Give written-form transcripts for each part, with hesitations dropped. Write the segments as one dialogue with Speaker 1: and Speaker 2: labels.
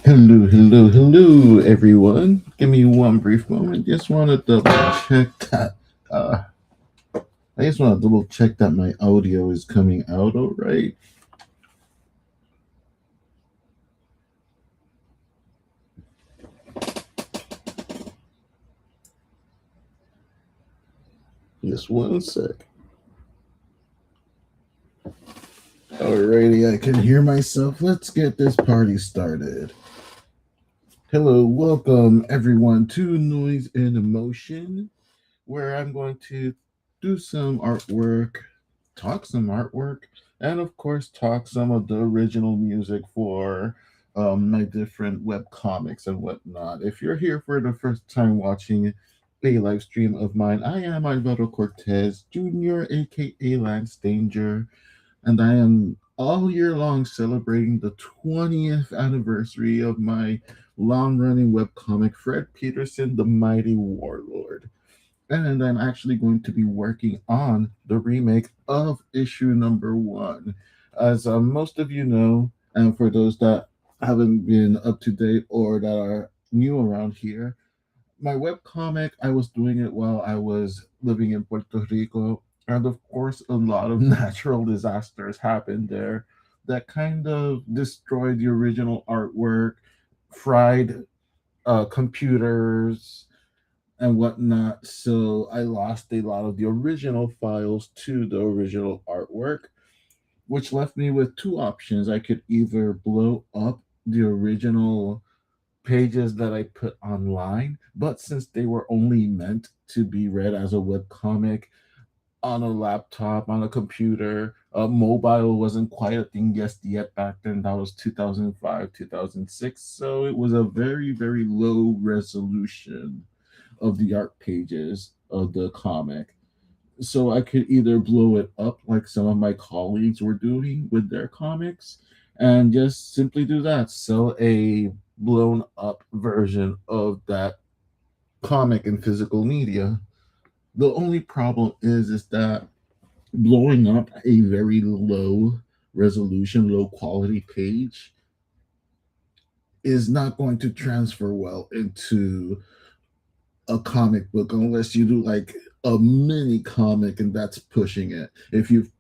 Speaker 1: Hello, hello, hello, everyone. Give me one brief moment. Just want to double check that. Uh, I just want to double check that my audio is coming out all right. Just one sec. Alrighty, I can hear myself. Let's get this party started. Hello, welcome everyone to Noise and Emotion, where I'm going to do some artwork, talk some artwork, and of course, talk some of the original music for my different web comics and whatnot. If you're here for the first time watching a live stream of mine, I am Alvaro Cortez Jr., aka Lance Danger, and I am all year long celebrating the 20th anniversary of my long running webcomic, Fred Peterson, the Mighty Warlord. And I'm actually going to be working on the remake of issue number one. As most of you know, and for those that haven't been up to date or that are new around here, my webcomic, I was doing it while I was living in Puerto Rico. And of course, a lot of natural disasters happened there that kind of destroyed the original artwork, fried computers, and whatnot. So I lost a lot of the original files to the original artwork, which left me with two options. I could either blow up the original pages that I put online, but since they were only meant to be read as a web comic on a laptop, on a computer, mobile wasn't quite a thing just yet back then. That was 2005, 2006. So it was a very, very low resolution of the art pages of the comic. So I could either blow it up like some of my colleagues were doing with their comics and just simply do that, sell a blown up version of that comic in physical media. The only problem is that blowing up a very low resolution, low quality page is not going to transfer well into a comic book unless you do like a mini comic and that's pushing it. If you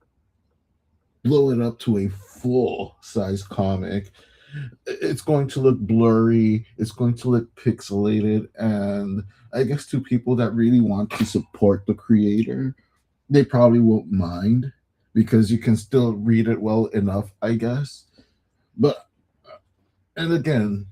Speaker 1: blow it up to a full size comic, it's going to look blurry, it's going to look pixelated, and I guess to people that really want to support the creator, they probably won't mind because you can still read it well enough, I guess. But and again,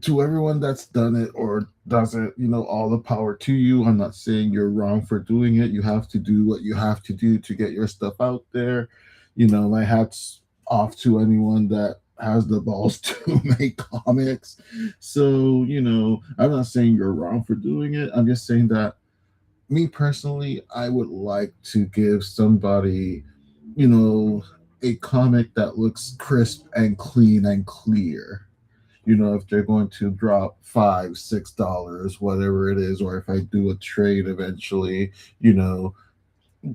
Speaker 1: to everyone that's done it or does it, all the power to you. I'm not saying you're wrong for doing it. You have to do what you have to do to get your stuff out there. My hat's off to anyone that has the balls to make comics. So, I'm not saying you're wrong for doing it. I'm just saying that me personally, I would like to give somebody, you know, a comic that looks crisp and clean and clear. If they're going to drop $5 $6 whatever it is, or if I do a trade eventually, you know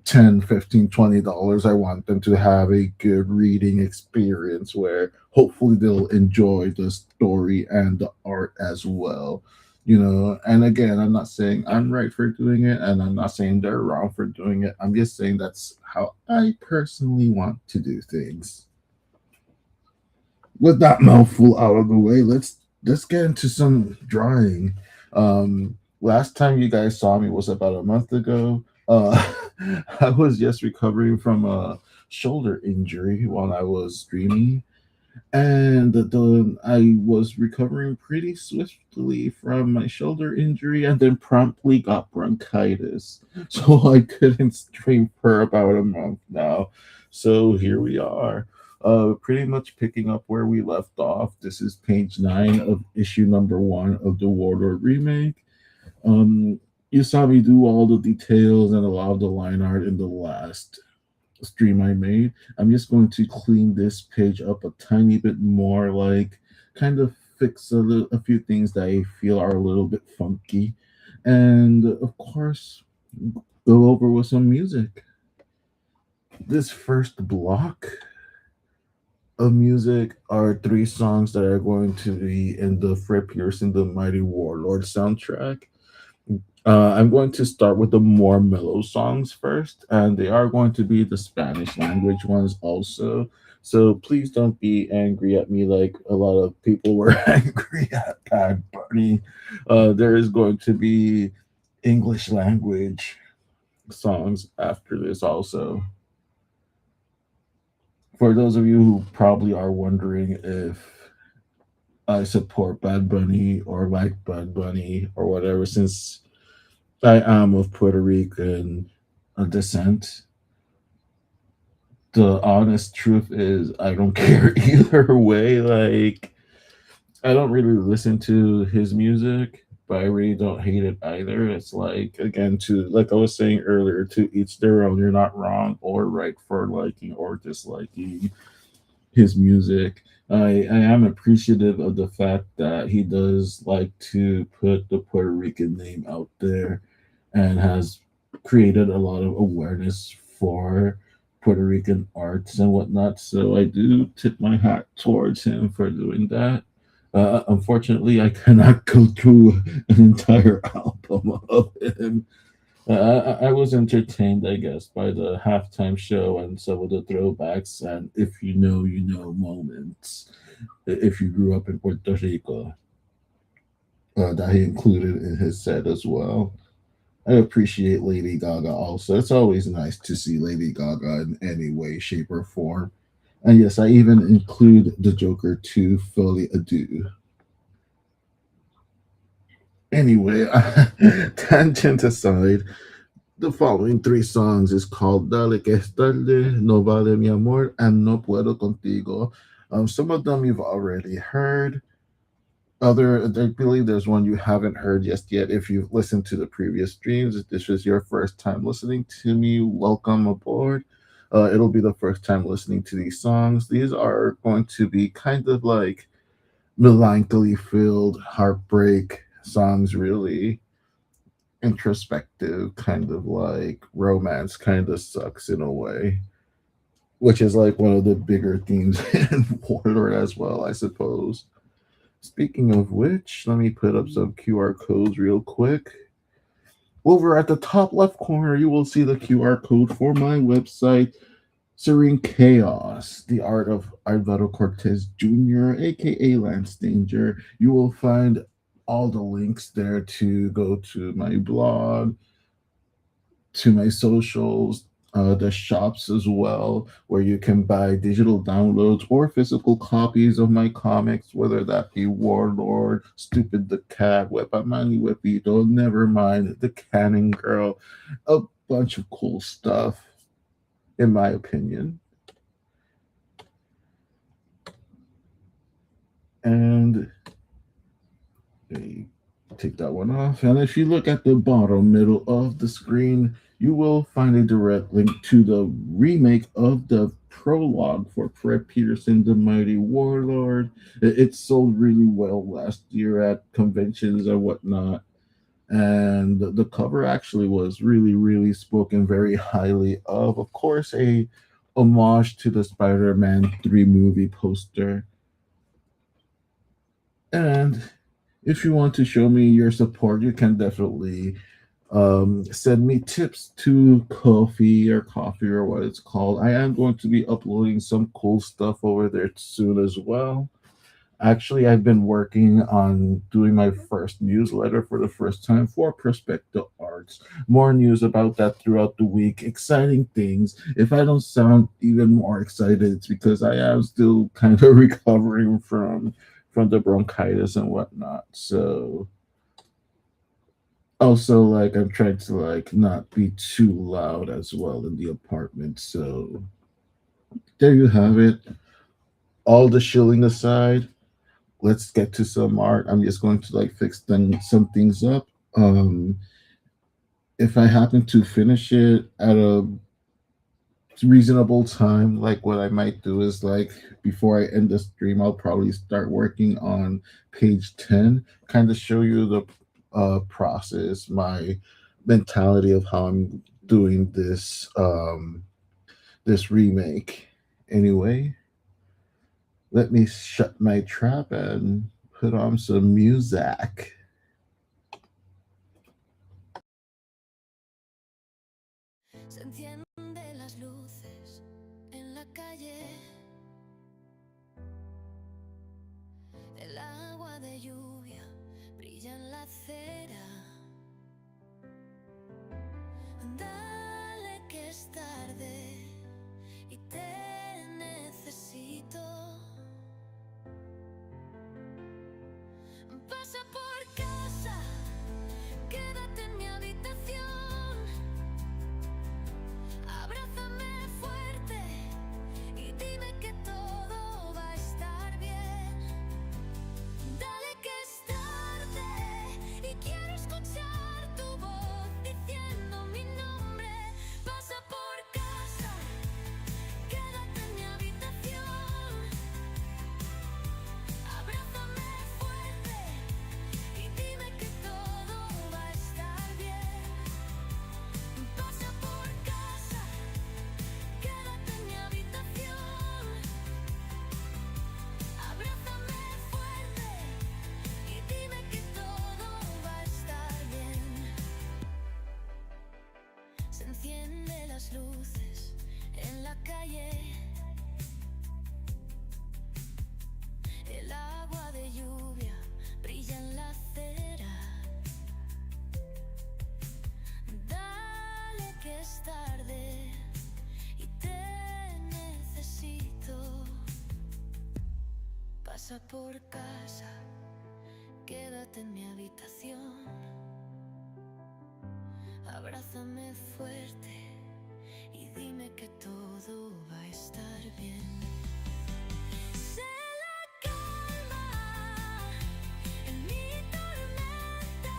Speaker 1: 10 15 $20, I want them to have a good reading experience where hopefully they'll enjoy the story and the art as well. And again, I'm not saying I'm right for doing it, and I'm not saying they're wrong for doing it. I'm just saying that's how I personally want to do things. With that mouthful out of the way, let's get into some drawing. Last time you guys saw me was about a month ago. I was just recovering from a shoulder injury while I was streaming, and I was recovering pretty swiftly from my shoulder injury, and then promptly got bronchitis, so I couldn't stream for about a month now. So here we are, pretty much picking up where we left off. This is page 9 of issue number 1 of the Warlord remake. Um, you saw me do all the details and a lot of the line art in the last stream I made. I'm just going to clean this page up a tiny bit more, like kind of fix a few things that I feel are a little bit funky, and of course, go over with some music. This first block of music are three songs that are going to be in the Fred Pearson the Mighty Warlord soundtrack. I'm going to start with the more mellow songs first, and they are going to be the Spanish language ones also. So please don't be angry at me like a lot of people were angry at Bad Bunny. There is going to be English language songs after this also. For those of you who probably are wondering if I support Bad Bunny or like Bad Bunny or whatever, since I am of Puerto Rican descent, the honest truth is I don't care either way. Like, I don't really listen to his music, but I really don't hate it either. It's like, again, to like I was saying earlier, to each their own. You're not wrong or right for liking or disliking his music. I am appreciative of the fact that he does like to put the Puerto Rican name out there and has created a lot of awareness for Puerto Rican arts and whatnot. So I do tip my hat towards him for doing that. Unfortunately, I cannot go through an entire album of him. I was entertained, I guess, by the halftime show and some of the throwbacks and if you know, you know moments. If you grew up in Puerto Rico, that he included in his set as well. I appreciate Lady Gaga also. It's always nice to see Lady Gaga in any way, shape, or form. And yes, I even include the Joker 2 Folie Adieu. Anyway, tangent aside, the following three songs is called Dale que es tarde, No vale mi amor, and No puedo contigo. Some of them you've already heard. I believe there's one you haven't heard just yet. If you've listened to the previous streams, if this is your first time listening to me, welcome aboard. It'll be the first time listening to these songs. These are going to be kind of like melancholy filled heartbreak songs, really introspective, kind of like romance kind of sucks in a way, which is like one of the bigger themes in Warlord as well, I suppose. Speaking of which, let me put up some QR codes real quick. Over at the top left corner, you will see the QR code for my website, Serene Chaos, the art of Alvaro Cortez Jr., aka Lance Danger. You will find all the links there to go to my blog, to my socials, the shops as well, where you can buy digital downloads or physical copies of my comics, whether that be Warlord, Stupid the Cat, Wepamani Wepito, never mind, The Cannon Girl, a bunch of cool stuff, in my opinion. And they take that one off. And if you look at the bottom middle of the screen, you will find a direct link to the remake of the prologue for Fred Peterson, the Mighty Warlord. It sold really well last year at conventions and whatnot. And the cover actually was really, really spoken very highly of. Of course, a homage to the Spider-Man 3 movie poster. And if you want to show me your support, you can definitely send me tips to coffee or what it's called. I am going to be uploading some cool stuff over there soon as well. Actually, I've been working on doing my first newsletter for the first time for Perspective Arts. More news about that throughout the week. Exciting things. If I don't sound even more excited, it's because I am still kind of recovering from the bronchitis and whatnot. So also like I'm trying to like not be too loud as well in the apartment. So there you have it. All the shilling aside, let's get to some art. I'm just going to like some things up. Um, if I happen to finish it at a reasonable time, like what I might do is like before I end the stream, I'll probably start working on page 10, kind of show you the process, my mentality of how I'm doing this this remake. Anyway, Let me shut my trap and put on some music.
Speaker 2: Se encienden las luces en la calle, el agua de lluvia brilla en la acera. Dale que es tarde y te necesito. Pasa por casa, quédate en mi habitación. Abrázame fuerte y dime que todo va a estar bien. Dale que es tarde y quiero escuchar tu voz diciendo mi nombre. Pasa por casa, quédate en mi habitación. Abrázame fuerte y dime que todo va a estar bien. Pasa por casa, quédate en mi habitación. Abrázame fuerte y dime que todo va a estar bien. Se encienden las luces en la calle, el agua de lluvia brilla en la acera. Dale que es tarde y te necesito. Pasa por casa, quédate en mi habitación. Abrázame fuerte y dime que todo va a estar bien. Sé la calma en mi tormenta.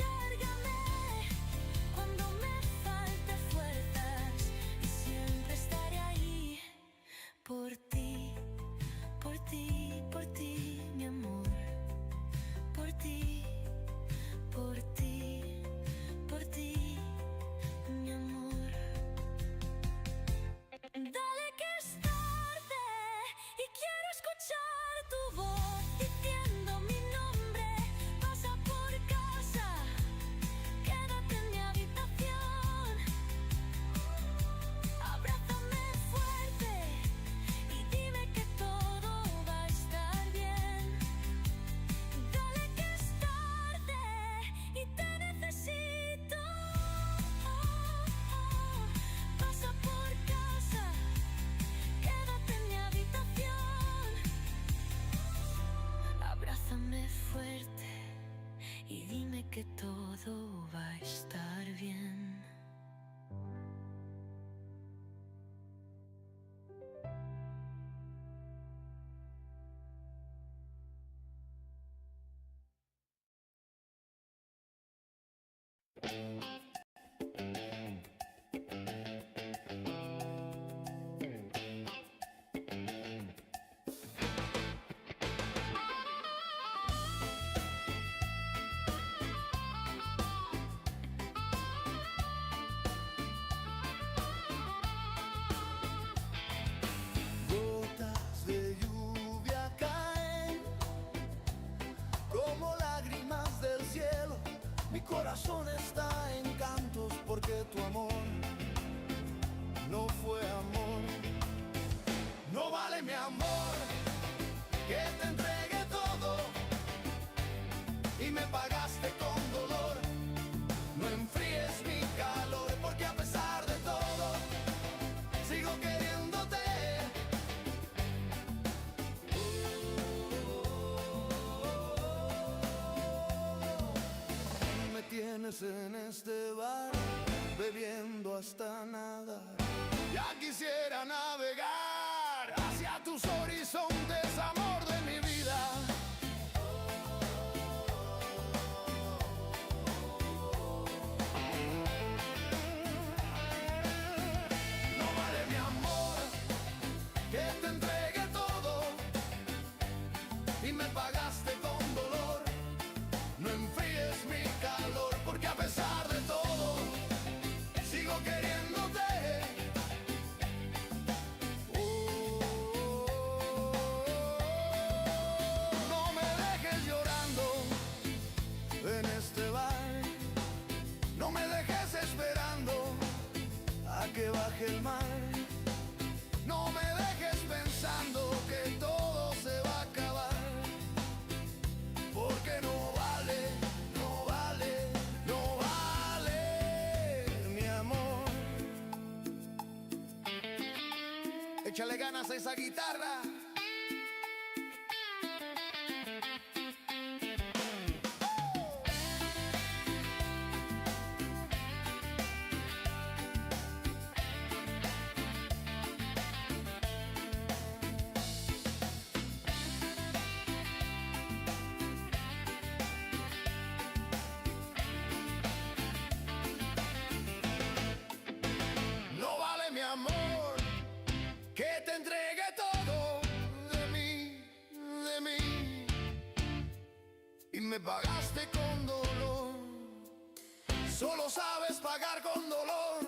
Speaker 2: Cárgame cuando me falte fuerzas y siempre estaré ahí por ti, por ti, por ti, mi amor. Por ti, por ti, por ti, mi amor. Dale que es tarde y quiero escuchar tu voz diciendo mi nombre. Pasa por casa, quédate en mi habitación. Abrázame fuerte y dime que todo va a estar bien. Dale que es tarde y te necesito. Pasa por casa, quédate en mi habitación. Abrázame fuerte y dime que todo va a estar bien.
Speaker 3: Gotas de lluvia caen como lágrimas del cielo. Mi corazón está en cantos porque tu amor no fue amor. No vale mi amor que te entregué todo y me pagaste con dolor. No enfríes mi calor porque a pesar de todo sigo queriéndote. Me tienes en este bar bebiendo hasta nada. Ya quisiera navegar hacia tus horizontes, amor de mi vida. No vale mi amor que te entregue todo y me pagaste con dolor. No enfríes mi calor porque a pesar de todo sigo queriéndote. te vas. No me dejes esperando a que baje el mar. No me dejes pensando que todo se va a acabar. Porque no vale, no vale, no vale, mi amor. Échale ganas a esa guitarra. No vale, mi amor, que te entregue todo de mí, y me pagaste con dolor. Solo sabes pagar con dolor.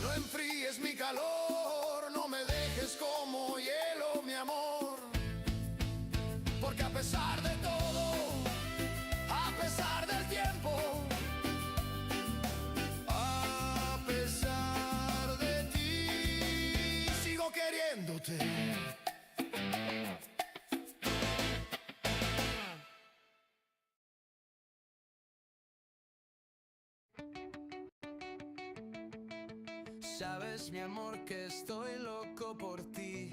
Speaker 3: No enfríes mi calor, no me dejes como hielo, mi amor. Porque a pesar de todo, a pesar del tiempo, a pesar de ti, sigo queriéndote. Sabes, mi amor, que estoy loco por ti.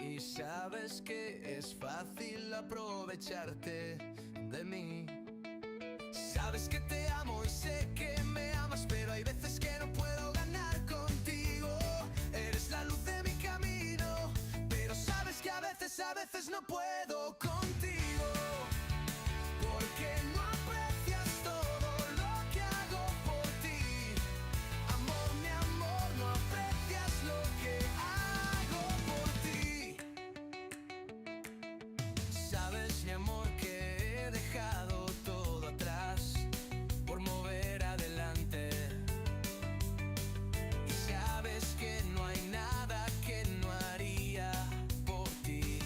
Speaker 3: Y sabes que es fácil aprovecharte de mí. Sabes que te amo y sé que me amas, pero hay veces que no puedo ganar contigo. Eres la luz de mi camino, pero sabes que a veces no puedo contigo. Porque no aprecias todo lo que hago por ti. Amor, mi amor, no aprecias lo que hago por ti. Sabes, mi amor, que he dejado todo atrás por mover adelante. Y sabes que no hay nada que no haría por ti.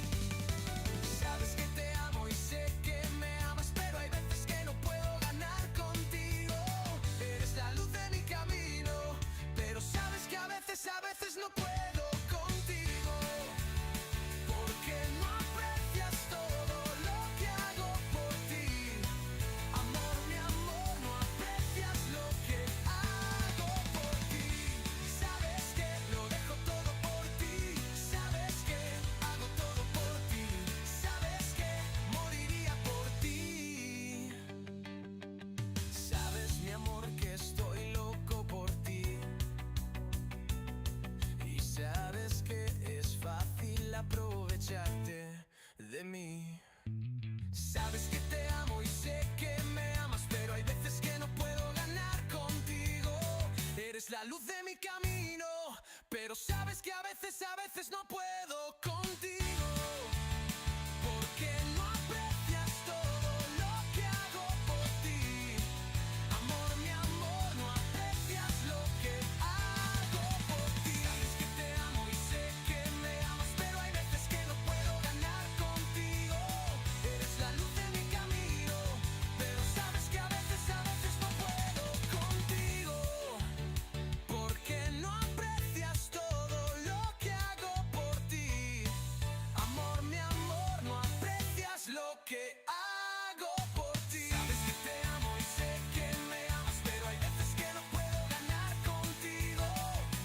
Speaker 3: Sabes que te amo y sé que me amas, pero hay veces que no puedo ganar contigo. Eres la luz de mi camino, pero sabes que a veces no puedo contigo. Porque no aprecias todo lo que hago por ti. Amor, mi amor, no aprecias lo que hago por ti. Sabes que lo dejo todo por ti. Sabes que hago todo por ti. Sabes que moriría por ti. Sabes, mi amor, que estoy loco por ti. Y sabes que es fácil aprovecharte de mí. Sabes que te amo y sé que me amas, pero hay veces que no puedo ganar contigo. Eres la luz de mi camino, pero sabes que a veces no puedo contigo. Porque no aprecias todo lo que hago por ti. Amor, mi amor, no aprecias lo que hago por ti. Sabes que te amo y sé que me amas, pero hay veces que no puedo ganar contigo. Eres la luz de mi camino, pero sabes que a veces no puedo contigo. Porque no aprecias todo lo que hago por ti. Amor, mi amor, no aprecias lo que hago por ti. Sabes que te amo y sé que me amas, pero hay veces que no puedo ganar contigo.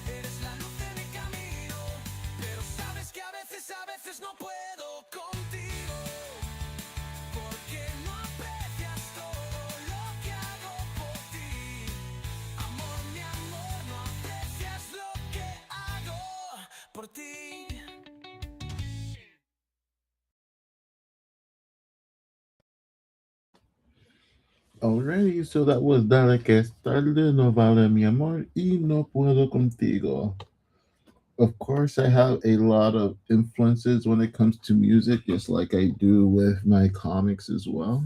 Speaker 3: Eres la luz de mi camino, pero sabes que a veces no puedo contigo. Porque no aprecias todo lo que hago por ti. Amor, mi amor, no aprecias lo que hago por ti.
Speaker 1: Alrighty, so that was Dale que es tarde, no vale mi amor y no puedo contigo. Of course, I have a lot of influences when it comes to music, just like I do with my comics as well.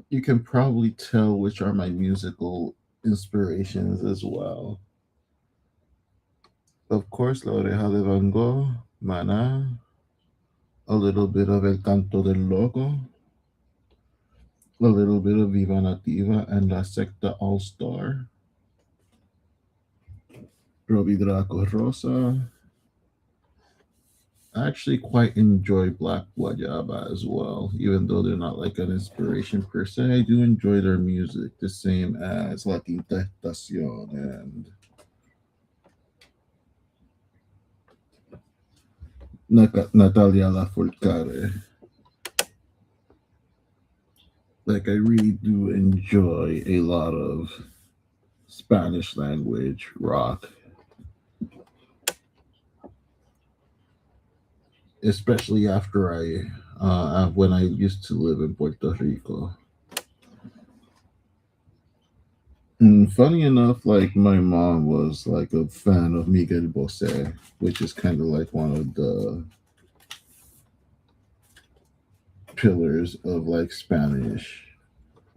Speaker 1: You can probably tell which are my musical inspirations as well. Of course, La Oreja de Van Gogh, Maná, a little bit of El Canto del Loco, a little bit of Viva Nativa and La Secta All Star, Robbie Draco Rosa. I actually quite enjoy Black Wajaba as well, even though they're not like an inspiration per se. I do enjoy their music, the same as La Quinta Estacion and Natalia Lafourcade. Like, I really do enjoy a lot of Spanish language rock, especially after when I used to live in Puerto Rico. And funny enough, like my mom was like a fan of Miguel Bosé, which is kind of like one of the pillars of like Spanish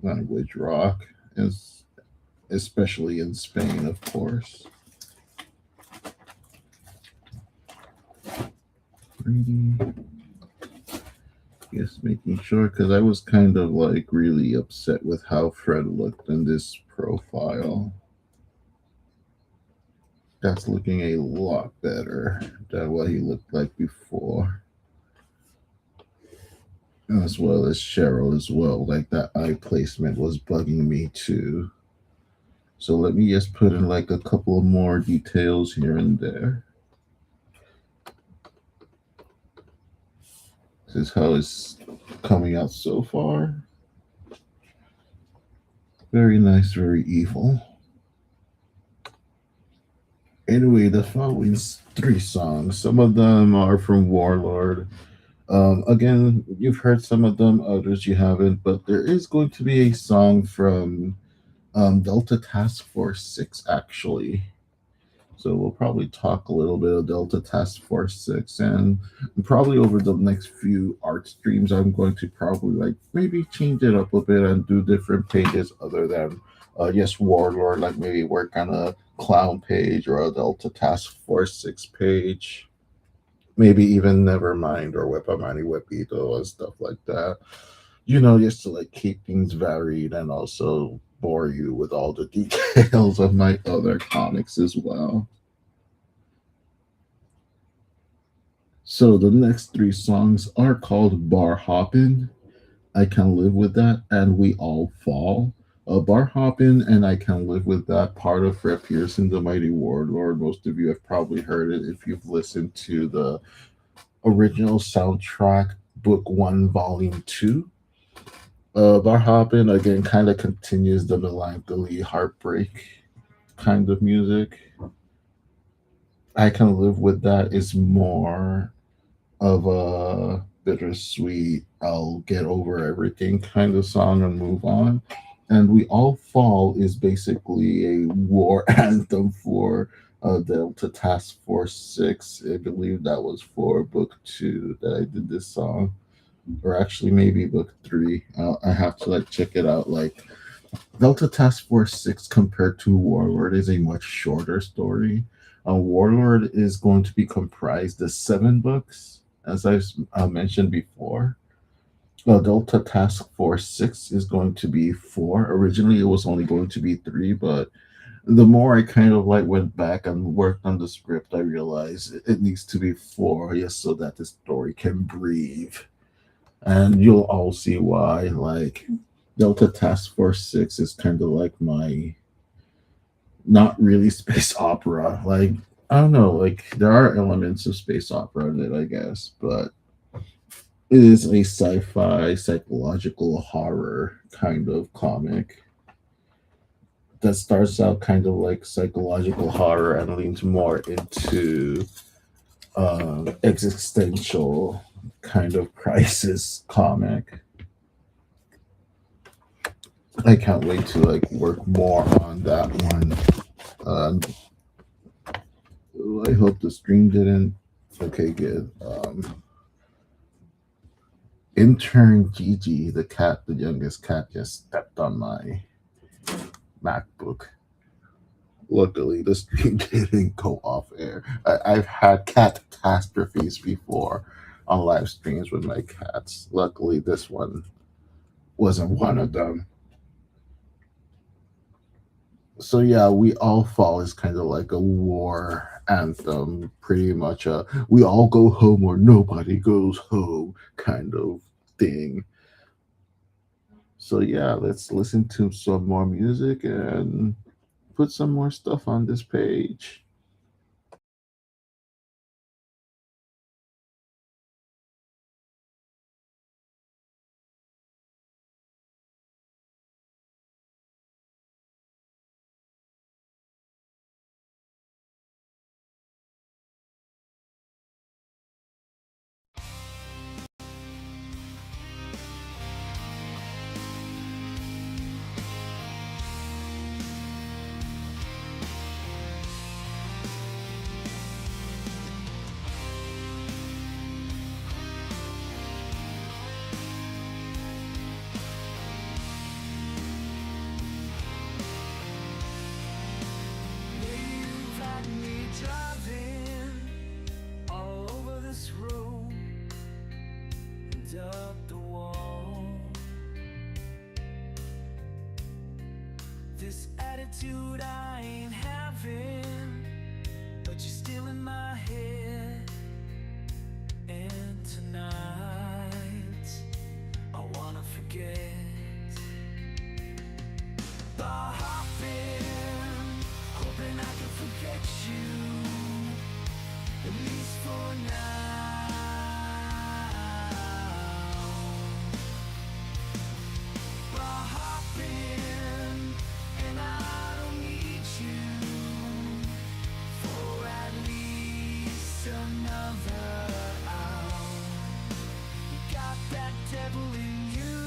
Speaker 1: language rock, is especially in Spain, of course. Reading. Yes, making sure because I was kind of like really upset with how Fred looked in this profile. That's looking a lot better than what he looked like before. As well as Cheryl as well. Like that eye placement was bugging me too. So let me just put in like a couple of more details here and there. This is how it's coming out so far. Very nice, very evil. Anyway, the following three songs, some of them are from Warlord. Again, you've heard some of them, others you haven't, but there is going to be a song from Delta Task Force 6, actually. So we'll probably talk a little bit of Delta Task Force 6, and probably over the next few art streams, I'm going to probably like maybe change it up a bit and do different pages other than yes, Warlord, like maybe work on a clown page or a Delta Task Force 6 page. Maybe even Nevermind or Wepamani Wepito and stuff like that. You know, just to like keep things varied and also bore you with all the details of my other comics as well. So the next three songs are called Bar Hoppin', I Can Live With That, and We All Fall. Bar Hoppin' and I Can Live With That, part of Fred Pearson, The Mighty Warlord. Most of you have probably heard it if you've listened to the original soundtrack, Book 1, Volume 2. Bar Hoppin' again kind of continues the melancholy, heartbreak kind of music. I Can Live With That is more of a bittersweet, I'll get over everything kind of song and move on. And We All Fall is basically a war anthem for Delta Task Force 6. I believe that was for book 2 that I did this song, or actually maybe book 3. I have to like check it out. Like Delta Task Force 6 compared to Warlord is a much shorter story. Warlord is going to be comprised of 7 books, as I've mentioned before. Delta Task Force 6 is going to be 4. Originally, it was only going to be 3, but the more I kind of like went back and worked on the script, I realized it needs to be 4, just so that the story can breathe. And you'll all see why. Like Delta Task Force 6 is kind of like my not really space opera. Like I don't know, like there are elements of space opera in it, I guess, but it is a sci-fi psychological horror kind of comic that starts out kind of like psychological horror and leans more into existential kind of crisis comic. I can't wait to like work more on that one. I hope the stream didn't. Okay, good. Intern Gigi, the cat, the youngest cat, just stepped on my MacBook. Luckily, the stream didn't go off air. I've had cat catastrophes before on live streams with my cats. Luckily, this one wasn't one of them. So yeah, We All Fall is kind of like a war anthem, pretty much a we all go home or nobody goes home kind of thing. So yeah, let's listen to some more music and put some more stuff on this page.
Speaker 3: You've had me driving all over this road and up the wall. This attitude I ain't having, but you're still in my head. And tonight I wanna forget. Bar hopping, hoping I can forget you, at least for now. Bar hopping, and I don't need you for at least another hour. You got that devil in you,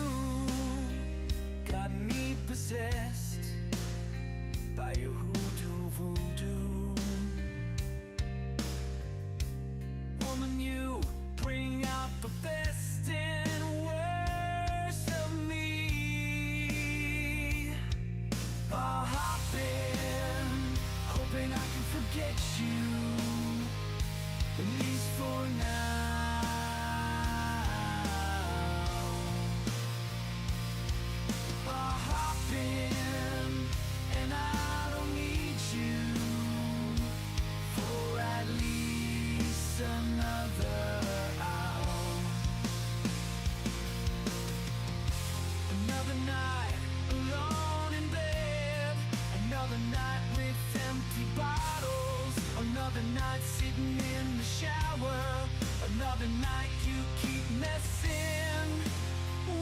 Speaker 3: got me possessed by your voodoo. Woman, you bring out the best and worst of me. Bar hopping, hoping I can forget you, at least for now. Bar hopping, and I don't need you for at least another hour. Another night alone in bed, another night with empty bottles, another night sitting in the shower, another night you keep messing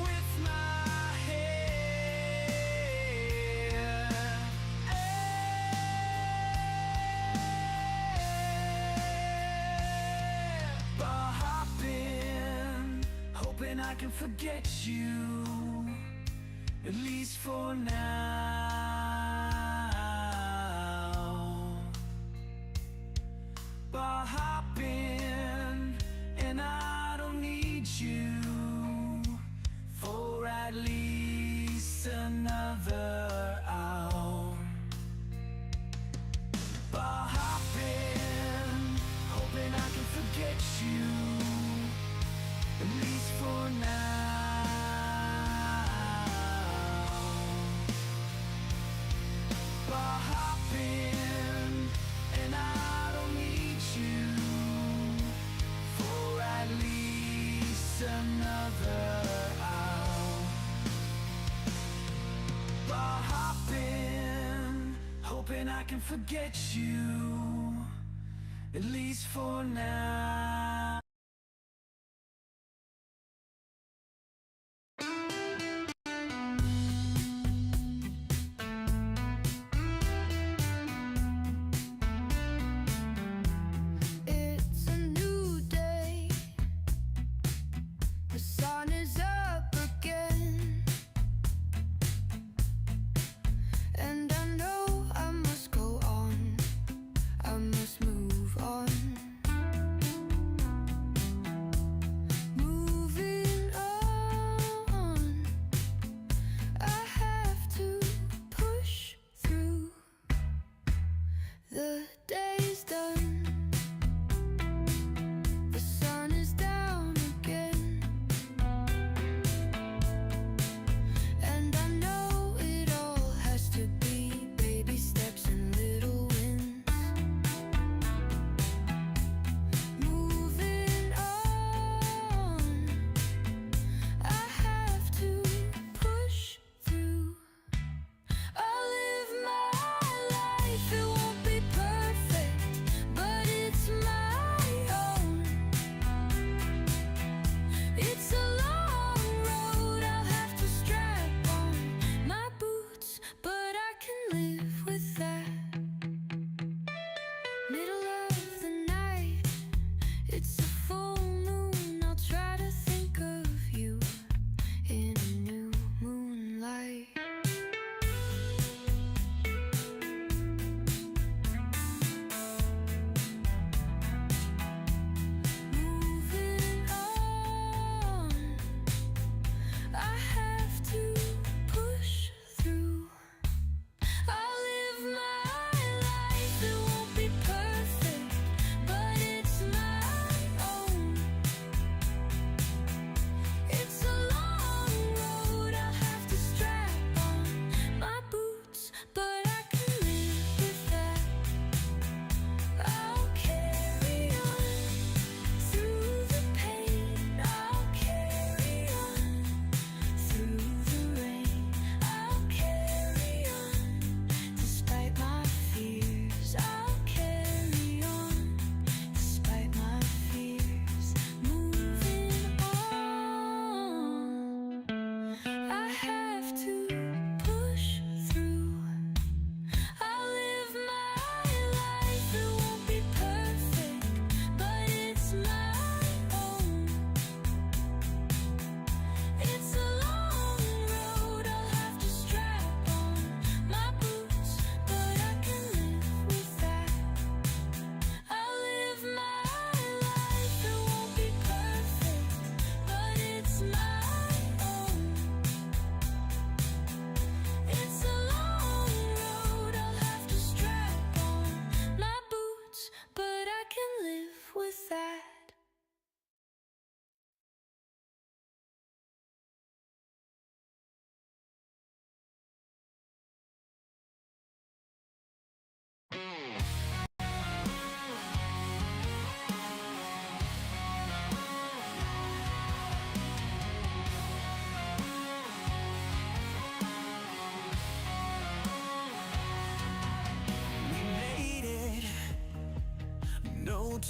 Speaker 3: with my head. Bar hopping, hoping I can forget you, at least for now. Bar hopping, and I don't need you for at least another hour. Bar hopping, hoping I can forget you, at least for now. Bar hopping, and I don't need you for at least another hour. Bar hopping, hoping I can forget you, at least for now.
Speaker 2: It's a new day. The sun is up again. And I know I must go on. I must move on.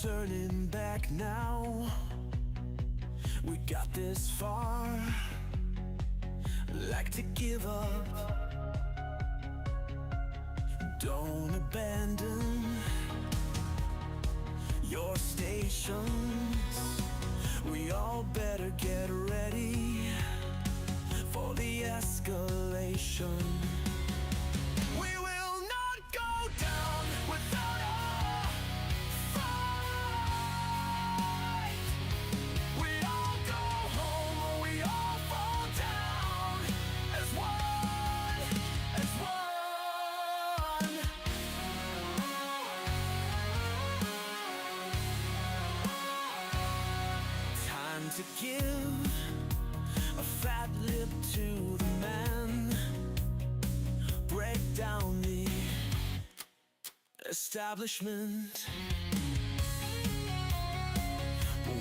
Speaker 3: turning back now. We got this far. Like to give up. Don't abandon your stations. We all better get ready for the escalation. We will not go down without a fight. We all go home or we all fall down as one, as one. Time to give a fat lip to the man. Break down the establishment.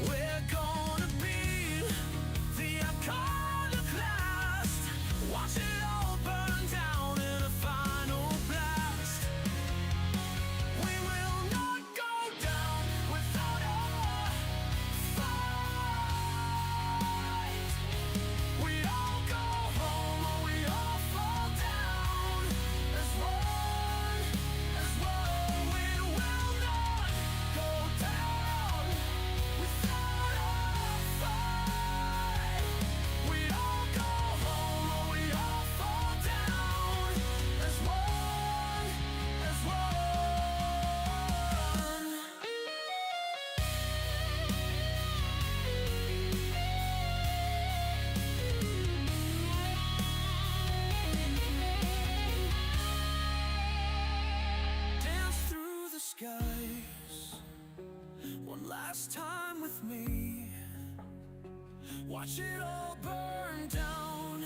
Speaker 3: We're gonna be the iconoclast. Watch it all burn down in a final blast. We will not go down without a fight. We all go home or we all fall down as one, as one. We will not go down without a fight. We all go home or we all fall down as one, as one. Dance through the skies one last time with me. Watch it all burn down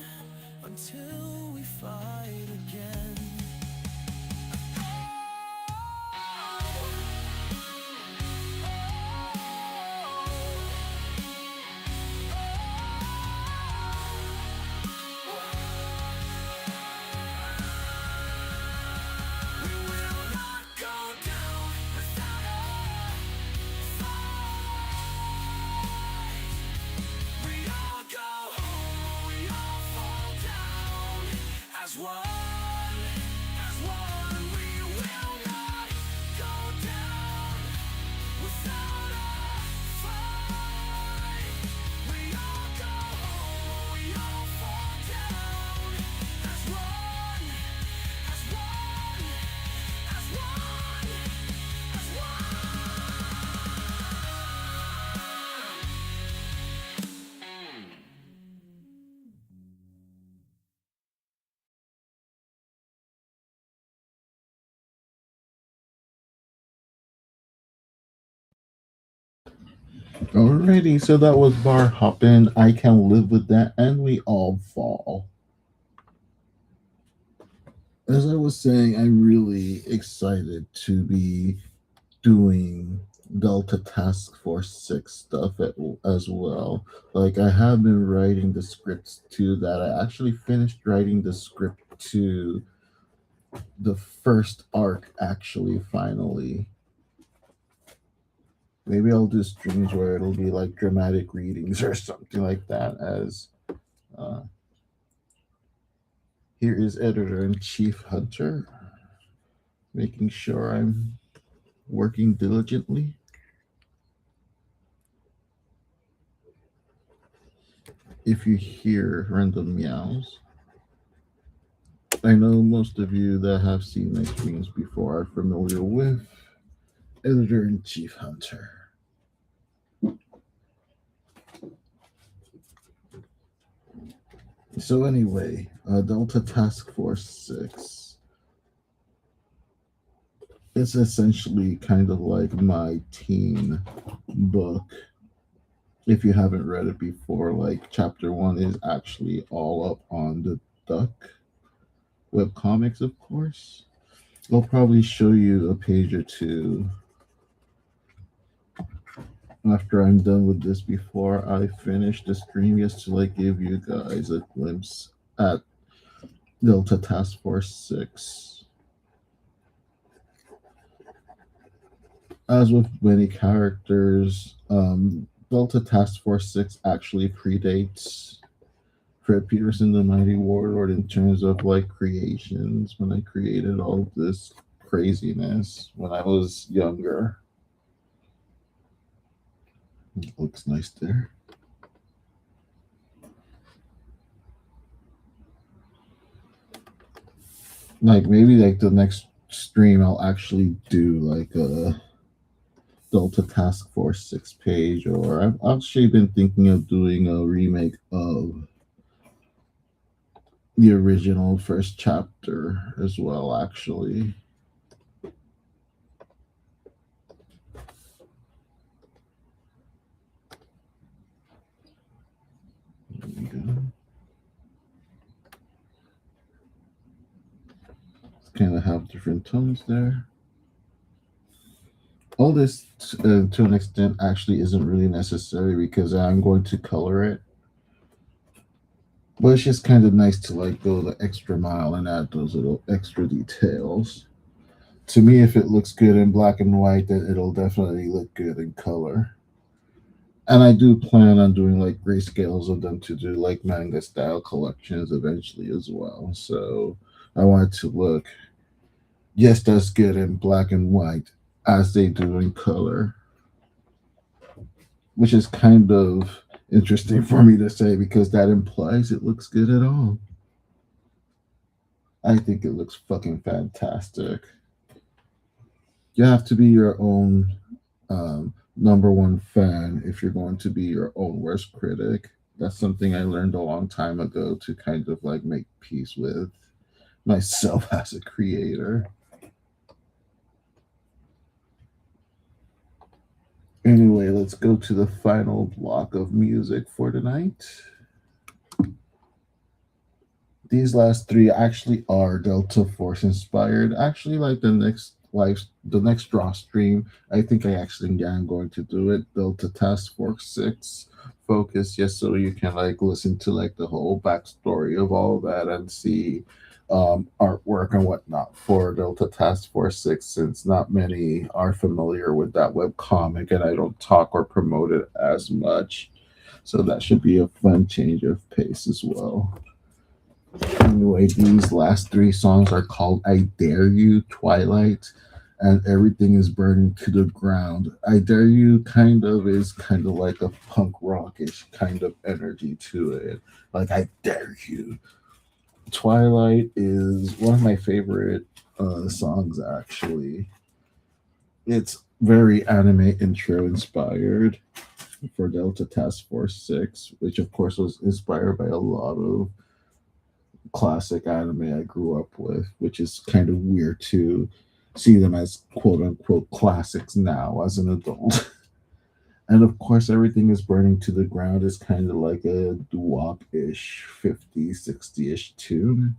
Speaker 3: until we fight again. We will not go down without a fight. We all go home, we all fall down as one, as one. We will not go down without a fight. We all go home, we all fall down as one, as one, as one, as one.
Speaker 1: Alrighty, so that was Bar Hoppin'. I Can Live With That, and We All Fall. As I was saying, I'm really excited to be doing Delta Task Force 6 stuff as well. Like, I have been writing the scripts to that. I actually finished writing the script to the first arc, actually, finally. Maybe I'll do streams where it'll be like dramatic readings or something like that. As here is Editor-in-Chief Hunter, making sure I'm working diligently. If you hear random meows, I know most of you that have seen my streams before are familiar with Editor-in-Chief Hunter. So anyway, Delta Task Force 6. It's essentially kind of like my teen book. If you haven't read it before, like chapter 1 is actually all up on the Duck webcomics, of course. I'll probably show you a page or two after I'm done with this before I finish the stream, just to like give you guys a glimpse at Delta Task Force 6. As with many characters, Delta Task Force 6 actually predates Fred Peterson, the Mighty Warlord, in terms of like creations when I created all of this craziness when I was younger. It looks nice there. Like maybe like the next stream I'll actually do like a Delta Task Force 6 page, or I've actually been thinking of doing a remake of the original first chapter as well, actually. There we go. Kind of have different tones there. All this, to an extent, actually isn't really necessary because I'm going to color it. But it's just kind of nice to like go the extra mile and add those little extra details. To me, if it looks good in black and white, then it'll definitely look good in color. And I do plan on doing like grayscales of them to do like manga style collections eventually as well. So I want it to look just as good in black and white as they do in color, which is kind of interesting for me to say because that implies it looks good at all. I think it looks fucking fantastic. You have to be your own number one fan if you're going to be your own worst critic. That's something I learned a long time ago to kind of like make peace with myself as a creator. Anyway, let's go to the final block of music for tonight. These last three actually are Delta Force inspired. Actually, like the next draw stream, I think I actually am going to do it. Delta Task Force 6 focus, just so you can like listen to like the whole backstory of all of that and see artwork and whatnot for Delta Task Force 6, since not many are familiar with that web comic and I don't talk or promote it as much. So that should be a fun change of pace as well. Anyway, these last three songs are called I Dare You, Twilight, and Everything is Burning to the Ground. I Dare You kind of like a punk rockish kind of energy to it. Like, I dare you. Twilight is one of my favorite songs, actually. It's very anime intro inspired for Delta Task Force 6, which of course was inspired by a lot of classic anime I grew up with, which is kind of weird to see them as quote unquote classics now as an adult. And of course, Everything is Burning to the Ground is kind of like a doo-wop ish 50, 60 ish tune.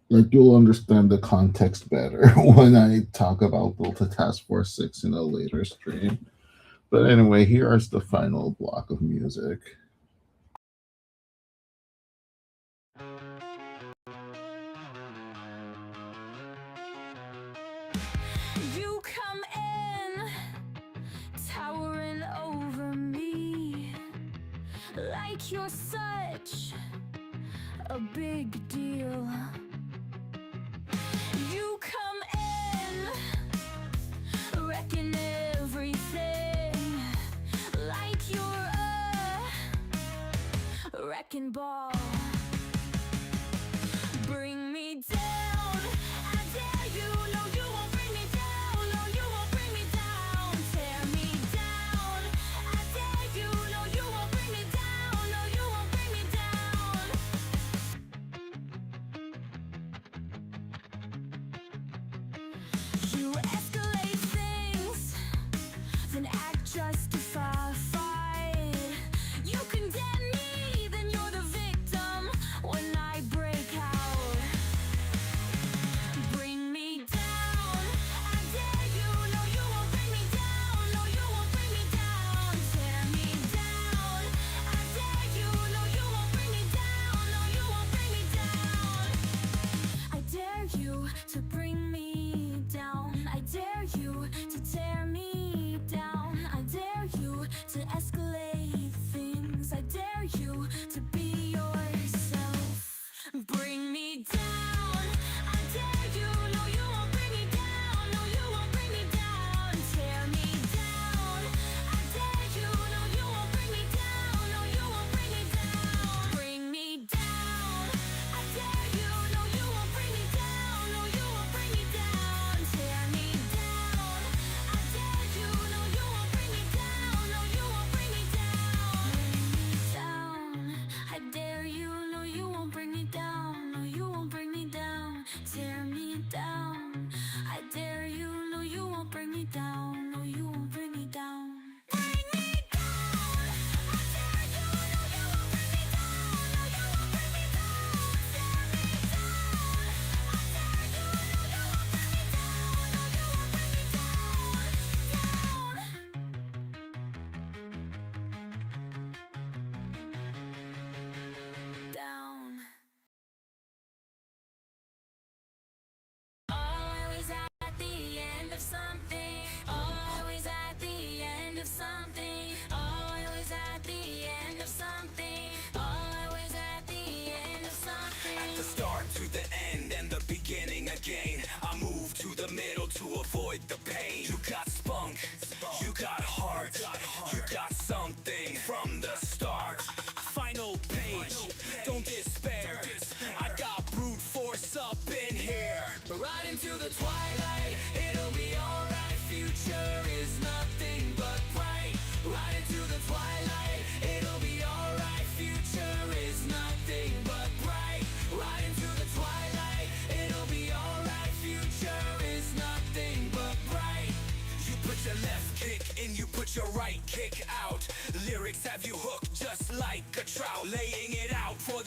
Speaker 1: Like you'll understand the context better when I talk about Delta Task Force 6 in a later stream. But anyway, here is the final block of music.
Speaker 2: You come in, towering over me, like you're such a big deal. You come in, wrecking everything, like you're a wrecking ball. Bring me down, I dare you. No, you won't bring me down. No, you won't bring me down. Tear me down, I dare you. No, you won't bring me down. No, you won't bring me down. You escalate things, then act justified. You condemn me, then you're the victim when I break out.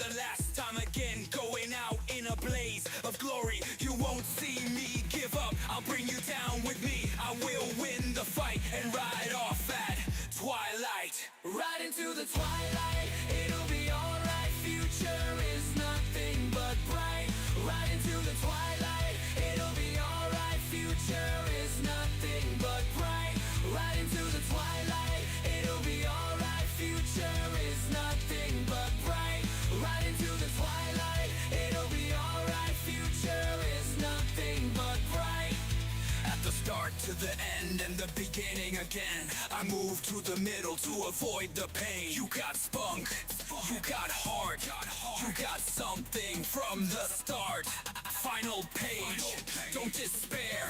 Speaker 3: the last time again, going out in a blaze of glory. You won't see me give up, I'll bring you down with me. I will win the fight and ride off at twilight. Right into the twilight, it'll be alright. Future is nothing but bright. Right into the twilight, it'll be alright. Future is nothing but bright. Right into the twilight, it'll be alright. Future is nothing but bright. Right into the twilight, it'll be alright. Future is nothing but bright. At the start to the end and the beginning again, I move to the middle to avoid the pain. You got spunk, you got heart, you got something from the start. Final page, don't despair.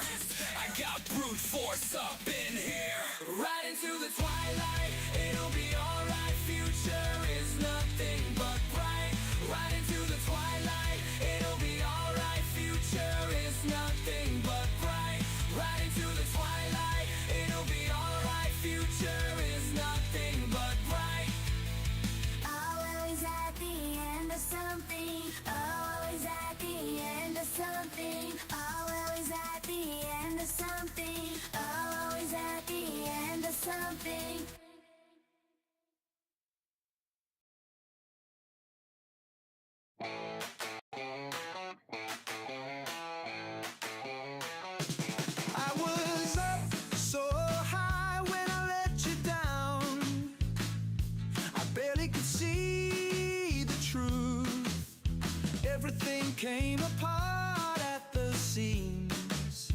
Speaker 3: I got brute force up in here. Right into the twilight, it'll be alright. Future is nothing but bright. Right into the twilight, it'll be alright. Future is nothing but bright. Right into the twilight, it'll be alright. Future is nothing but bright.
Speaker 2: Always at the end of something. Always at the end of something. Always at the end of something. Always at the end of something.
Speaker 3: I was up so high when I let you down. I barely could see the truth. Everything came apart at the seams.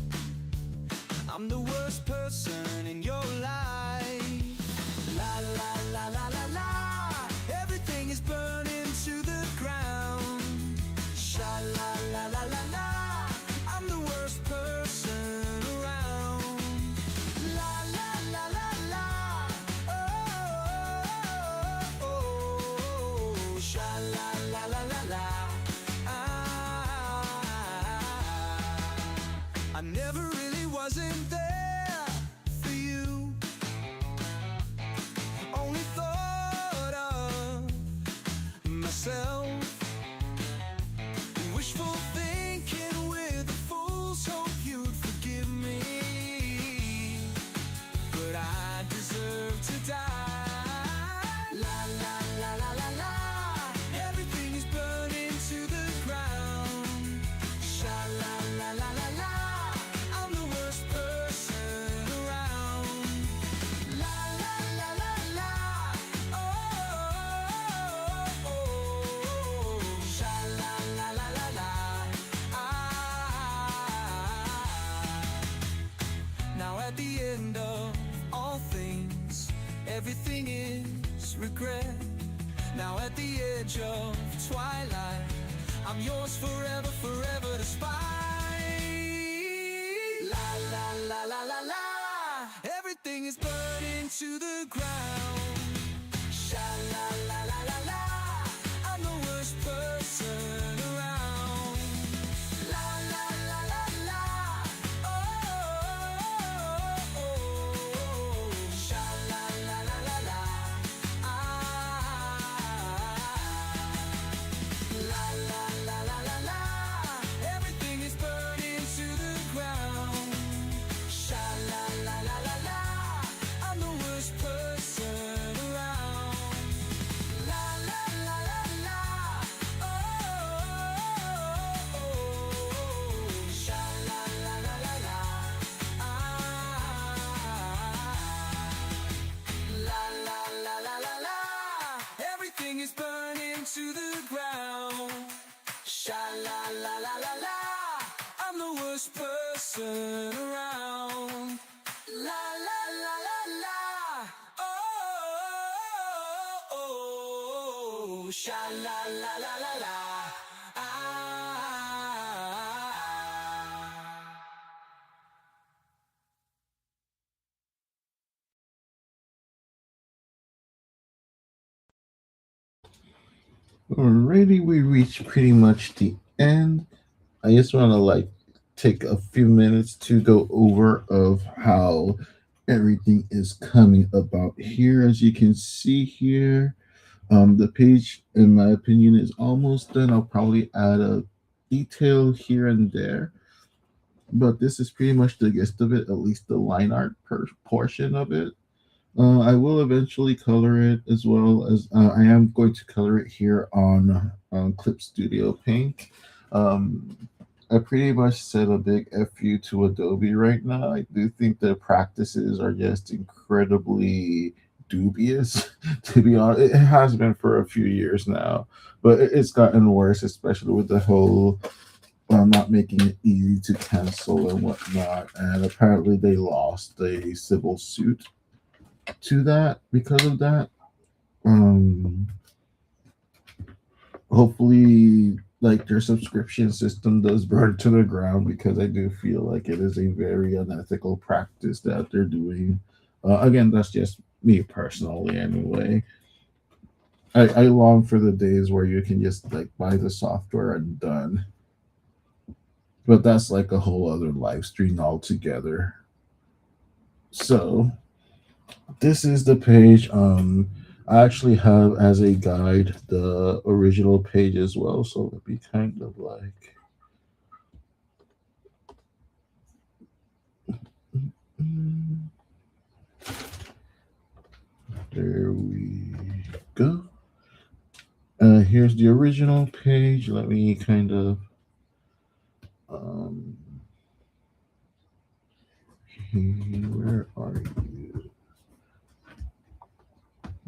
Speaker 3: I'm the worst person in your life. La la la la la la. Everything is burning to the ground. Sha la la la la la. I'm the worst person around. La la la la la. Oh, oh, oh. Sha la la la la la. I never really wasn't there for you. Only thought of myself. Wishful thinking with a fool's hope you'd forgive me. But I deserve to die. La la la la la la. Everything is burning to the ground. Sha la la la la la. I'm the worst person around. La la la la la. Oh, oh, oh. Sha la la la la la. Now at the end of all things, everything is regret. Now at the edge of twilight, I'm yours forever, forever to spy. La la la la la la. Everything is burning to the ground. Sha la la la la la. I'm the worst person around. La la la la la. Oh, oh, oh. Sha la la la la la. La la la la la la. Everything is burning to the ground. Sha la la la la la. I'm the worst person around. La la la la la. Oh, oh, oh. Sha la la la la la. La la la la la la. Everything is burning to the ground. Sha la la la la la. I'm the worst person around. La la la la la. Oh, oh, oh. Sha la la la la la.
Speaker 1: Alrighty, we reached pretty much the end. I just want to take a few minutes to go over of how everything is coming about here. As you can see here, The page, in my opinion, is almost done. I'll probably add a detail here and there, but this is pretty much the gist of it, at least the line art portion of it. I will eventually color it as well as I am going to color it here on Clip Studio Paint. Um, I pretty much said a big FU to Adobe right now. I do think their practices are just incredibly dubious, to be honest. It has been for a few years now, but it's gotten worse, especially with the whole not making it easy to cancel and whatnot. And apparently, they lost a civil suit to that because of that. Um, Hopefully, like their subscription system does burn to the ground because I do feel like it is a very unethical practice that they're doing. Again, that's just me personally, anyway. I long for the days where you can just like buy the software and done. But that's like a whole other live stream altogether. So this is the page. I actually have as a guide the original page as well. So let me kind of like mm, there we go. Here's the original page. Let me kind of um, where are you?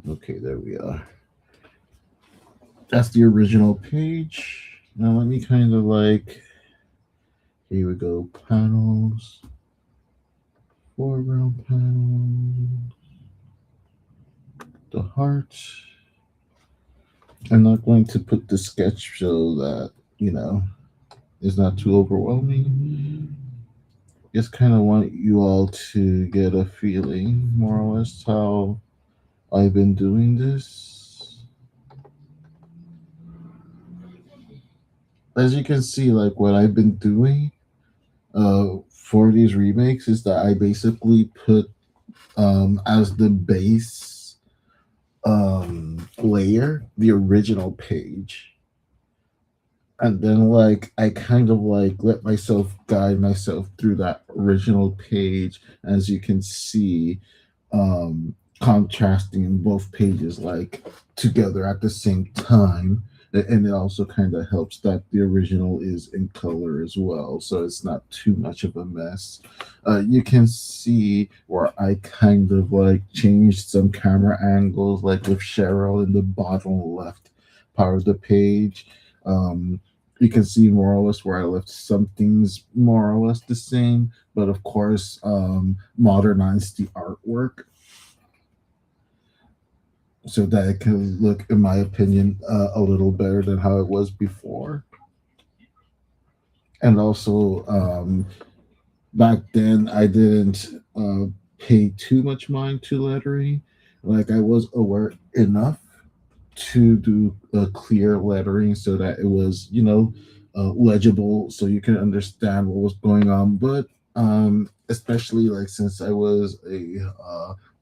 Speaker 1: Okay, there we are. That's the original page. Now let me kind of like here we go. Panels, foreground panel, the heart. I'm not going to put the sketch so that you know it's not too overwhelming. Just kind of want you all to get a feeling more or less how I've been doing this. As you can see, like what I've been doing for these remakes is that I basically put as the base layer the original page, and then like I kind of like let myself guide myself through that original page, as you can see, um contrasting both pages like together at the same time. And it also kind of helps that the original is in color as well, so it's not too much of a mess. You can see where I kind of like changed some camera angles, like with Cheryl in the bottom left part of the page. um you can see more or less where I left some things more or less the same, but of course modernized the artwork so that it can look, in my opinion, a little better than how it was before. And also, back then I didn't pay too much mind to lettering. Like I was aware enough to do a clear lettering so that it was, legible, so you can understand what was going on. But especially like since I was a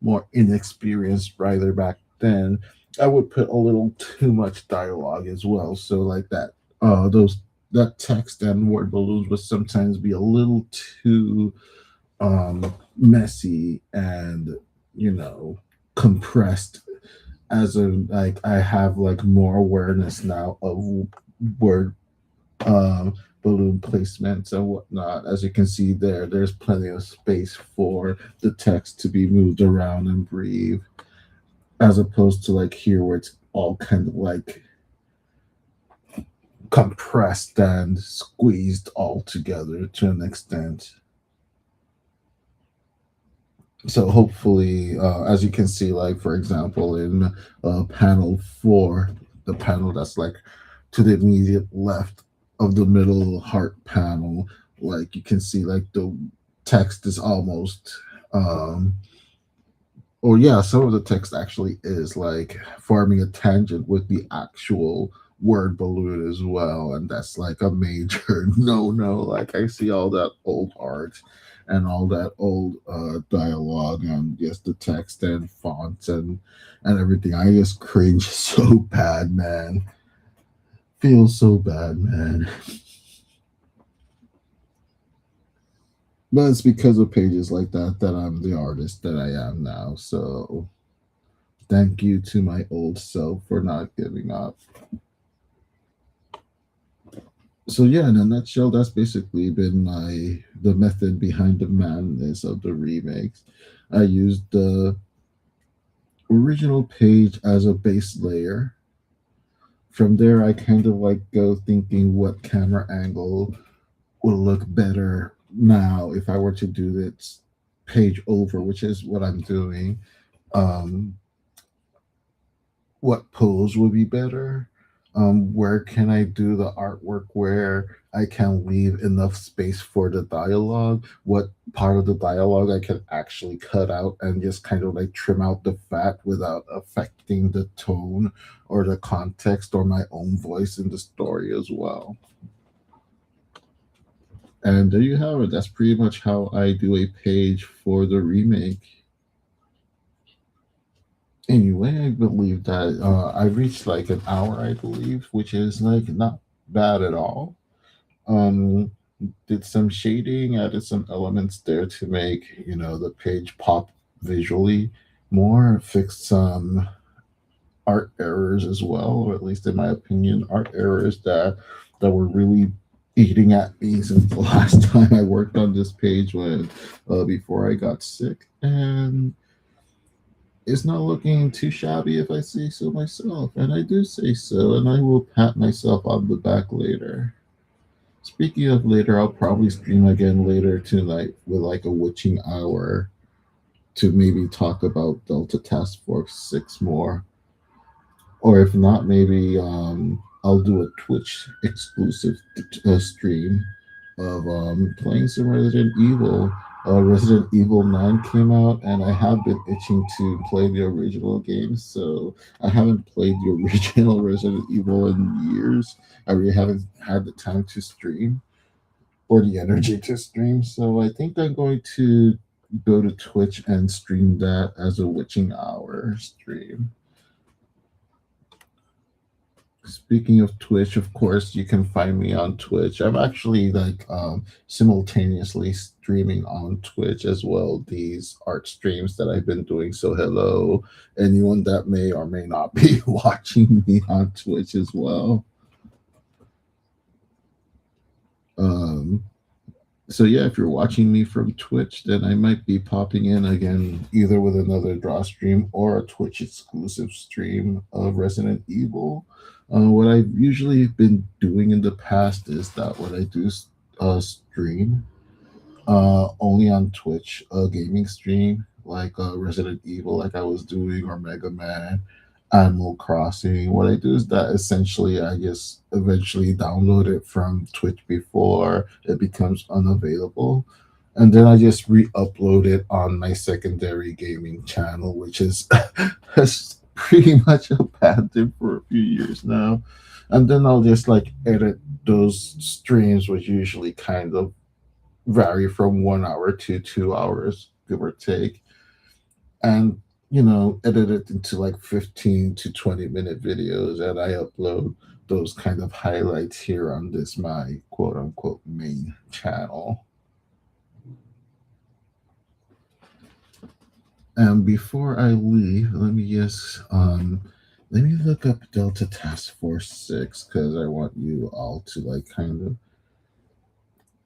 Speaker 1: more inexperienced writer back then, I would put a little too much dialogue as well. So like those that text and word balloons would sometimes be a little too messy and you know compressed. As a like I have like more awareness now of word um balloon placements and whatnot. As you can see there, there's plenty of space for the text to be moved around and breathe, as opposed to like here where it's all kind of like compressed and squeezed all together to an extent. So hopefully, as you can see, like for example in panel 4, the panel that's like to the immediate left of the middle heart panel, like you can see like the text is almost um or yeah, some of the text actually is like forming a tangent with the actual word balloon as well, and that's like a major no. Like I see all that old art and all that old dialogue and just the text and fonts and everything. I just cringe so bad, man. Feels so bad, man. But it's because of pages like that that I'm the artist that I am now. So thank you to my old self for not giving up. So yeah, in a nutshell, that's basically been the method behind the madness of the remakes. I used the original page as a base layer. From there, I kind of like go thinking what camera angle will look better now if I were to do this page over, which is what I'm doing. Um, what pose would be better? Where can I do the artwork where I can leave enough space for the dialogue? What part of the dialogue I can actually cut out and just kind of like trim out the fat without affecting the tone or the context or my own voice in the story as well. And there you have it. That's pretty much how I do a page for the remake. Anyway, I believe that I reached like an hour, I believe, which is like not bad at all. Um, did some shading, added some elements there to make the page pop visually more, fixed some art errors as well, or at least in my opinion, art errors that were really eating at me since the last time I worked on this page when before I got sick. And it's not looking too shabby if I say so myself, and I do say so, and I will pat myself on the back later. Speaking of later, I'll probably stream again later tonight with like a witching hour to maybe talk about Delta Task Force 6 more. Or if not, maybe I'll do a Twitch exclusive stream of playing some Resident Evil. Resident Evil 9 came out, and I have been itching to play the original game, so I haven't played the original Resident Evil in years. I really haven't had the time to stream or the energy to stream, so I think I'm going to go to Twitch and stream that as a witching hour stream. Speaking of Twitch, of course, you can find me on Twitch. I'm actually like simultaneously streaming on Twitch as well these art streams that I've been doing. So hello, anyone that may or may not be watching me on Twitch as well. Um, so yeah, if you're watching me from Twitch, then I might be popping in again either with another draw stream or a Twitch exclusive stream of Resident Evil. What I've usually been doing in the past is that what I do stream only on Twitch, a gaming stream like Resident Evil, like I was doing, or Mega Man, Animal Crossing. What I do is that essentially I just eventually download it from Twitch before it becomes unavailable. And then I just re-upload it on my secondary gaming channel, which is has pretty much abandoned for a few years now. And then I'll just like edit those streams, which usually kind of vary from 1 hour to 2 hours, give or take, and edit it into like 15 to 20-minute videos, and I upload those kind of highlights here on this my quote unquote main channel. And before I leave, let me look up Delta Task Force 6 because I want you all to like kind of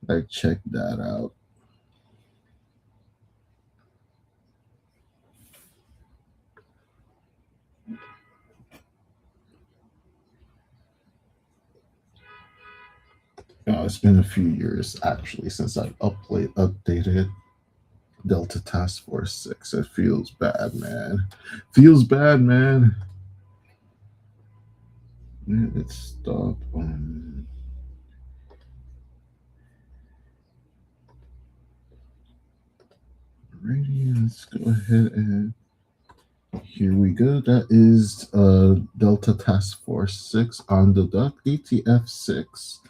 Speaker 1: like check that out. It's been a few years actually since I've updated Delta Task Force 6. It feels bad, man. Feels bad, man. Let's stop on. Alrighty, let's go ahead and here we we go. That is Delta Task Force 6 on the Duck, DTF 6.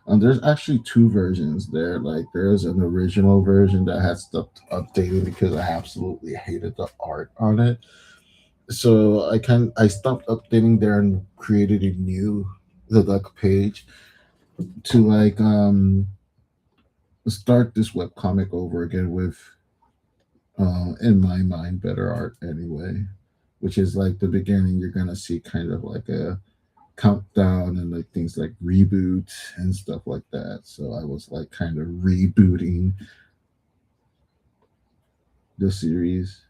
Speaker 1: There's actually two versions there. Like, there's an original version that has stopped updating because I absolutely hated the art on it. So I stopped updating there and created a new the Duck page to start this webcomic over again with in my mind better art anyway, which is like the beginning. You're gonna see kind of like a countdown and like things like reboot and stuff like that. So I was like kind of rebooting the series.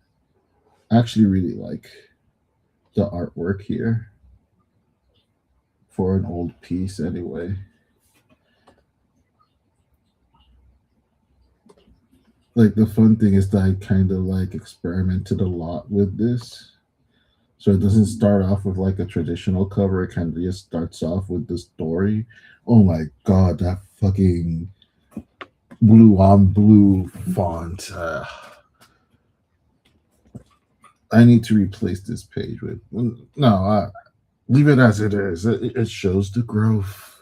Speaker 1: I actually really like the artwork here for an old piece anyway. Like, the fun thing is that I kind of like experimented a lot with this. So it doesn't start off with like a traditional cover. It kind of just starts off with the story. Oh my god, that fucking blue on blue font. I need to replace this page with no. Leave it as it is. It shows the growth.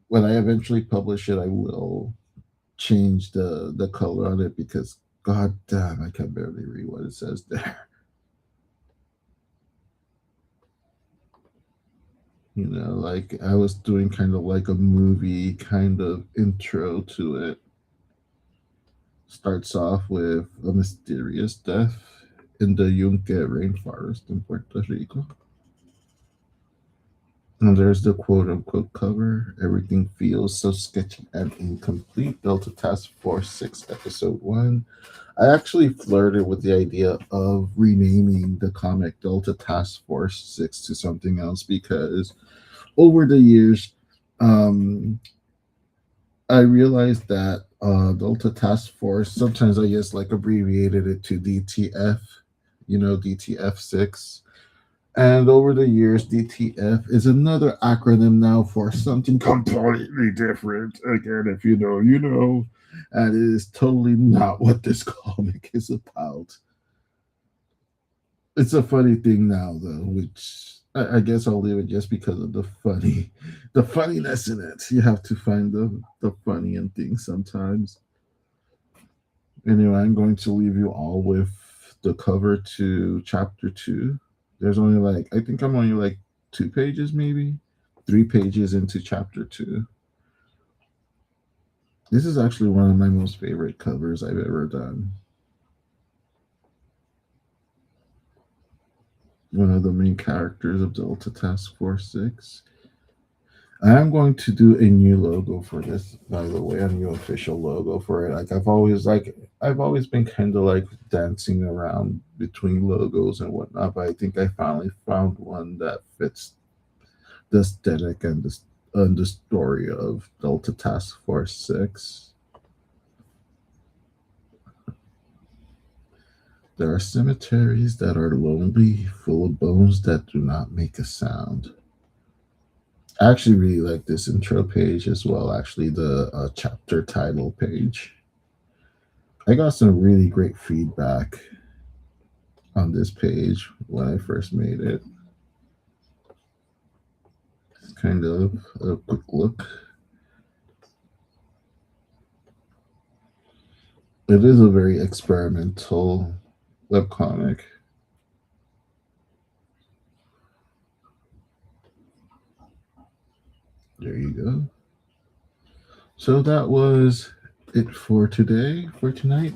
Speaker 1: When I eventually publish it, I will change the color on it because god damn, I can barely read what it says there. Like I was doing kind of like a movie kind of intro to it. Starts off with a mysterious death in the Yunque rainforest in Puerto Rico. And there's the quote unquote cover. Everything feels so sketchy and incomplete. Delta Task Force 6, Episode 1. I actually flirted with the idea of renaming the comic Delta Task Force 6 to something else because over the years, I realized that Delta Task Force, sometimes I just like abbreviated it to DTF, DTF 6. And over the years, DTF is another acronym now for something completely different. Again, if you know, you know. And it is totally not what this comic is about. It's a funny thing now, though, which I guess I'll leave it just because of the funniness in it. You have to find the funny in things sometimes. Anyway, I'm going to leave you all with the cover to chapter 2. There's only I think I'm only like 2 pages, maybe 3 pages into chapter 2. This is actually one of my most favorite covers I've ever done. One of the main characters of Delta Task Force 6. I am going to do a new logo for this, by the way, a new official logo for it. I've always been kind of like dancing around between logos and whatnot, but I think I finally found one that fits the aesthetic and the story of Delta Task Force 6. There are cemeteries that are lonely, full of bones that do not make a sound. I actually really like this intro page as well, actually, the chapter title page. I got some really great feedback on this page when I first made it. It's kind of a quick look. It is a very experimental webcomic. There you go. So that was it for tonight.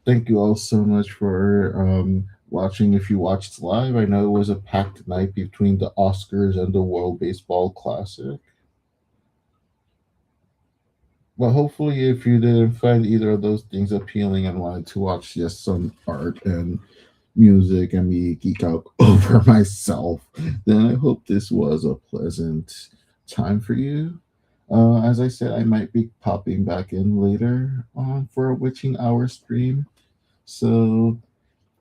Speaker 1: Thank you all so much for watching. If you watched live, I know it was a packed night between the Oscars and the World Baseball Classic. Well, hopefully, if you didn't find either of those things appealing and wanted to watch just some art and music and me geek out over myself, then I hope this was a pleasant time for you. As I said, I might be popping back in later on for a witching hour stream. So,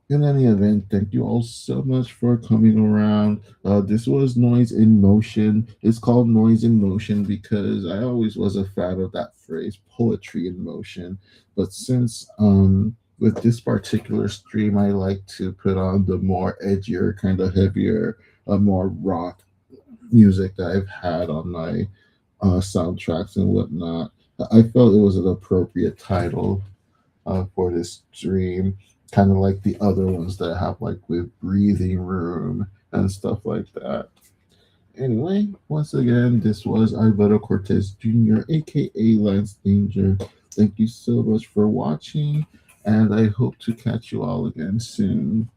Speaker 1: in any event, thank you all so much for coming around. This was Noise in Motion. It's called Noise in Motion because I always was a fan of that phrase, poetry in motion. But since with this particular stream, I like to put on the more edgier, kind of heavier, more rock music that I've had on my soundtracks and whatnot. I felt it was an appropriate title for this stream, kind of like the other ones that I have, like with Breathing Room and stuff like that. Anyway, once again, this was Alvaro Cortez Jr., aka Lance Danger. Thank you so much for watching, and I hope to catch you all again soon.